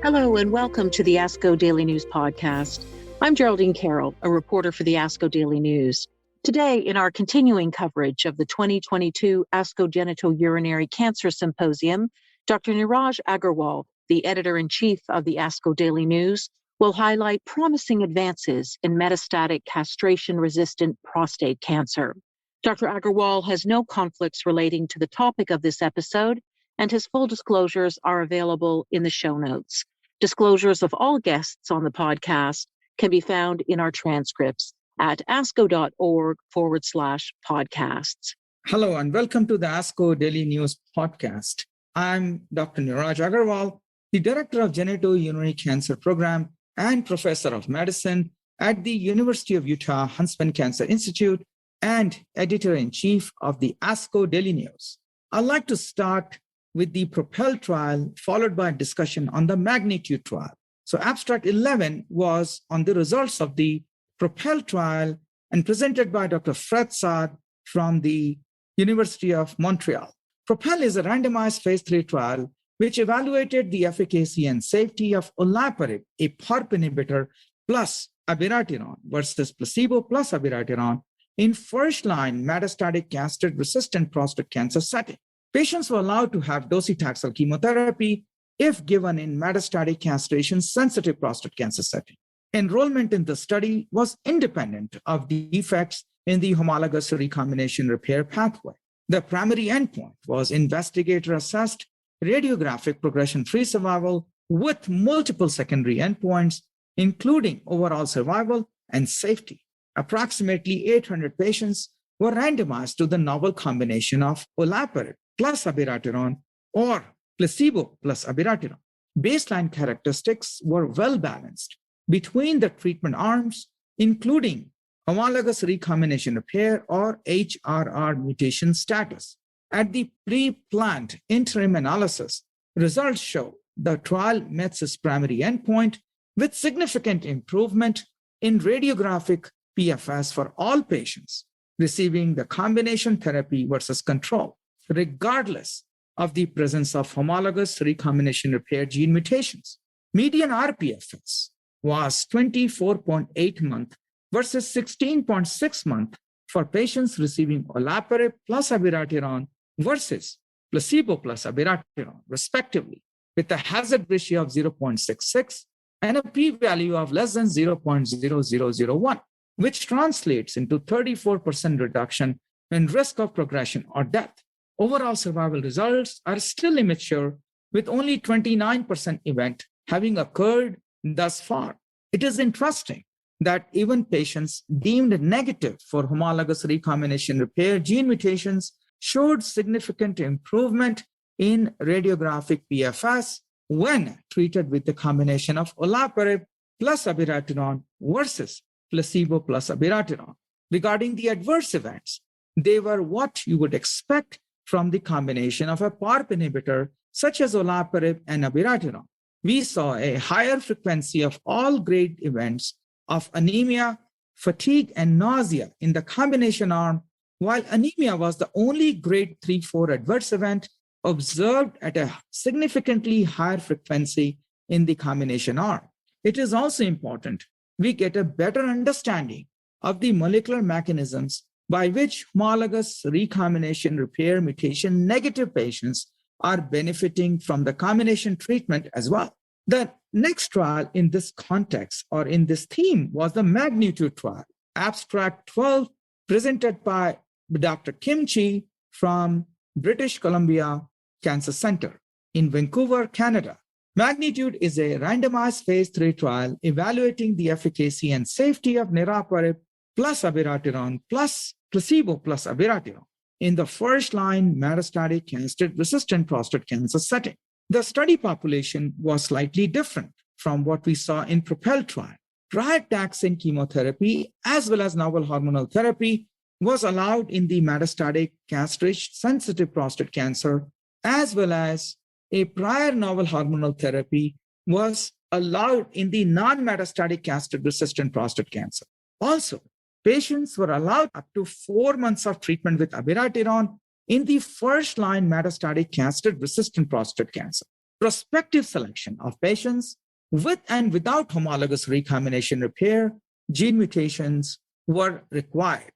Hello and welcome to the ASCO Daily News Podcast. I'm Geraldine Carroll, a reporter for the ASCO Daily News. Today, in our continuing coverage of the 2022 ASCO Genitourinary Cancers Symposium, Dr. Neeraj Agarwal, the editor-in-chief of the ASCO Daily News, will highlight promising advances in metastatic castration-resistant prostate cancer. Dr. Agarwal has no conflicts relating to the topic of this episode, and his full disclosures are available in the show notes. Disclosures of all guests on the podcast can be found in our transcripts at asco.org/podcasts. Hello and welcome to the ASCO Daily News Podcast. I'm Dr. Neeraj Agarwal, the Director of Genitourinary Cancer Program and Professor of Medicine at the University of Utah Huntsman Cancer Institute and Editor-in-Chief of the ASCO Daily News. I'd like to start with the PROpel trial, followed by a discussion on the MAGNITUDE trial. So abstract 11 was on the results of the PROpel trial and presented by Dr. Fred Saad from the University of Montreal. PROpel is a randomized phase 3 trial which evaluated the efficacy and safety of olaparib, a PARP inhibitor, plus abiraterone versus placebo plus abiraterone in first-line metastatic castration-resistant prostate cancer setting. Patients were allowed to have docetaxel chemotherapy if given in metastatic castration-sensitive prostate cancer setting. Enrollment in the study was independent of the effects in the homologous recombination repair pathway. The primary endpoint was investigator-assessed radiographic progression-free survival with multiple secondary endpoints, including overall survival and safety. Approximately 800 patients were randomized to the novel combination of olaparib plus abiraterone or placebo plus abiraterone. Baseline characteristics were well balanced between the treatment arms, including homologous recombination repair or HRR mutation status. At the pre-planned interim analysis, results show the trial met its primary endpoint with significant improvement in radiographic PFS for all patients receiving the combination therapy versus control, regardless of the presence of homologous recombination repair gene mutations. Median rPFS was 24.8 months versus 16.6 months for patients receiving olaparib plus abiraterone versus placebo plus abiraterone, respectively, with a hazard ratio of 0.66 and a p-value of less than 0.0001, which translates into 34% reduction in risk of progression or death. Overall survival results are still immature, with only 29% event having occurred thus far. It is interesting that even patients deemed negative for homologous recombination repair gene mutations showed significant improvement in radiographic PFS when treated with the combination of olaparib plus abiraterone versus placebo plus abiraterone. Regarding the adverse events, they were what you would expect from the combination of a PARP inhibitor such as olaparib and abiraterone. We saw a higher frequency of all grade events of anemia, fatigue, and nausea in the combination arm, while anemia was the only grade 3-4 adverse event observed at a significantly higher frequency in the combination arm. It is also important we get a better understanding of the molecular mechanisms by which homologous recombination repair mutation negative patients are benefiting from the combination treatment as well. The next trial in this context or in this theme was the MAGNITUDE trial, abstract 12, presented by Dr. Kim Chi from British Columbia Cancer Center in Vancouver, Canada. MAGNITUDE is a randomized phase 3 trial evaluating the efficacy and safety of niraparib plus abiraterone plus placebo plus abiraterone in the first-line metastatic castration-resistant prostate cancer setting. The study population was slightly different from what we saw in PROpel trial. Prior taxane chemotherapy as well as novel hormonal therapy was allowed in the metastatic castration-sensitive prostate cancer, as well as a prior novel hormonal therapy was allowed in the non-metastatic castration-resistant prostate cancer. Also, patients were allowed up to 4 months of treatment with abiraterone in the first-line metastatic castration-resistant prostate cancer. prospective selection of patients with and without homologous recombination repair gene mutations were required.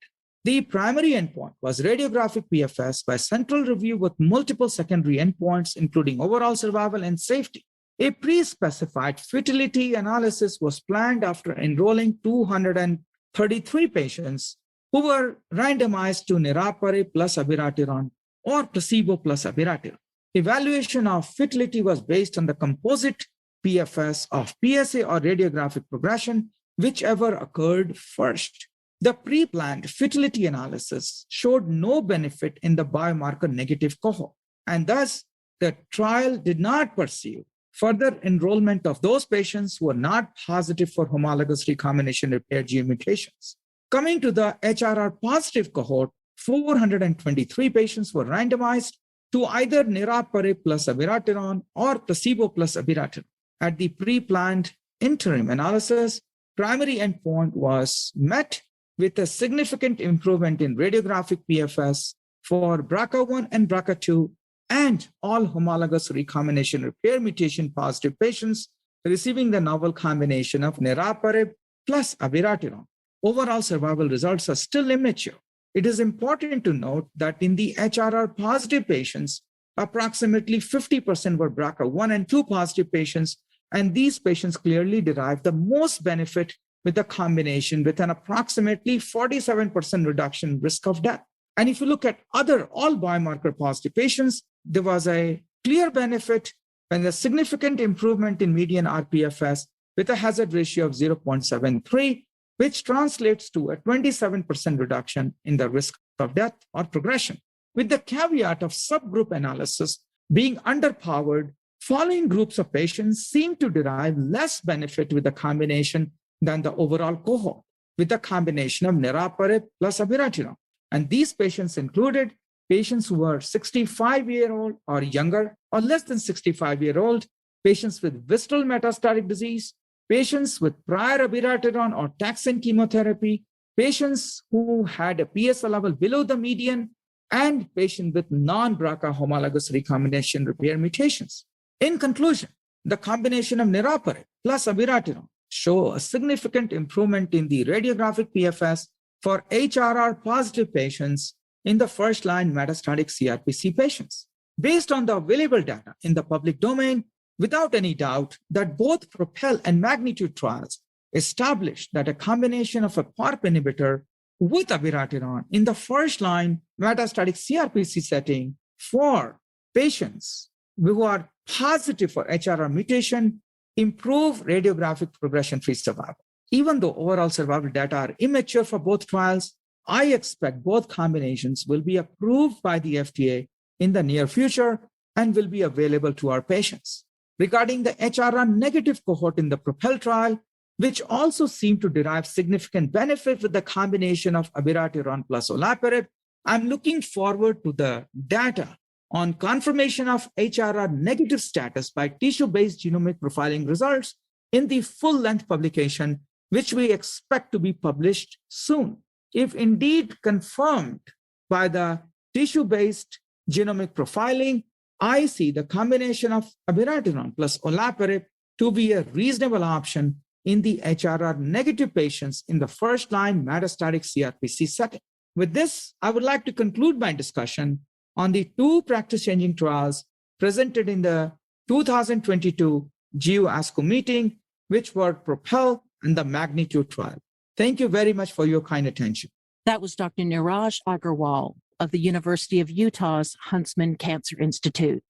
The primary endpoint was radiographic PFS by central review with multiple secondary endpoints, including overall survival and safety. A pre-specified futility analysis was planned after enrolling 233 patients who were randomized to niraparib plus abiraterone or placebo plus abiraterone. Evaluation of futility was based on the composite PFS of PSA or radiographic progression, whichever occurred first. The pre-planned futility analysis showed no benefit in the biomarker negative cohort, and thus the trial did not pursue further enrollment of those patients who were not positive for homologous recombination repair gene mutations. Coming to the HRR positive cohort, 423 patients were randomized to either niraparib plus abiraterone or placebo plus abiraterone. At the pre-planned interim analysis, primary endpoint was met with a significant improvement in radiographic PFS for BRCA1 and BRCA2 and all homologous recombination repair mutation positive patients receiving the novel combination of niraparib plus abiraterone. Overall survival results are still immature. It is important to note that in the HRR positive patients, approximately 50% were BRCA1 and 2 positive patients, and these patients clearly derived the most benefit with the combination, with an approximately 47% reduction in risk of death. And if you look at other all biomarker positive patients, there was a clear benefit and a significant improvement in median rPFS with a hazard ratio of 0.73, which translates to a 27% reduction in the risk of death or progression. With the caveat of subgroup analysis being underpowered, following groups of patients seem to derive less benefit with the combination than the overall cohort, with the combination of niraparib plus abiraterone. And these patients included patients who were 65-year-old or younger or less than 65-year-old, patients with visceral metastatic disease, patients with prior abiraterone or taxane chemotherapy, patients who had a PSA level below the median, and patients with non-BRCA homologous recombination repair mutations. In conclusion, the combination of niraparib plus abiraterone show a significant improvement in the radiographic PFS for HRR positive patients in the first-line metastatic CRPC patients. Based on the available data in the public domain, without any doubt that both PROpel and MAGNITUDE trials established that a combination of a PARP inhibitor with abiraterone in the first-line metastatic CRPC setting for patients who are positive for HRR mutation improve radiographic progression-free survival. Even though overall survival data are immature for both trials, I expect both combinations will be approved by the FDA in the near future and will be available to our patients. Regarding the HRR negative cohort in the PROpel trial, which also seemed to derive significant benefit with the combination of abiraterone plus olaparib, I'm looking forward to the data on confirmation of HRR negative status by tissue-based genomic profiling results in the full-length publication, which we expect to be published soon. If indeed confirmed by the tissue-based genomic profiling, I see the combination of abiraterone plus olaparib to be a reasonable option in the HRR negative patients in the first-line metastatic CRPC setting. With this, I would like to conclude my discussion on the two practice-changing trials presented in the 2022 GU-ASCO meeting, which were PROpel and the MAGNITUDE trial. Thank you very much for your kind attention. That was Dr. Neeraj Agarwal of the University of Utah's Huntsman Cancer Institute.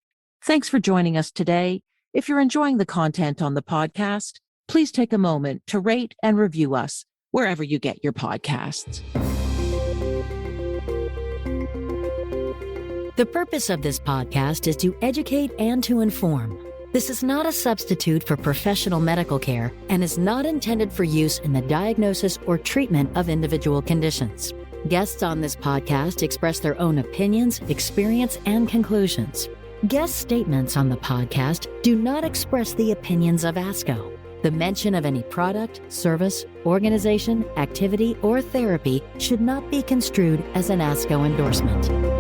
Thanks for joining us today. If you're enjoying the content on the podcast, please take a moment to rate and review us wherever you get your podcasts. The purpose of this podcast is to educate and to inform. This is not a substitute for professional medical care and is not intended for use in the diagnosis or treatment of individual conditions. Guests on this podcast express their own opinions, experience, and conclusions. Guest statements on the podcast do not express the opinions of ASCO. The mention of any product, service, organization, activity, or therapy should not be construed as an ASCO endorsement.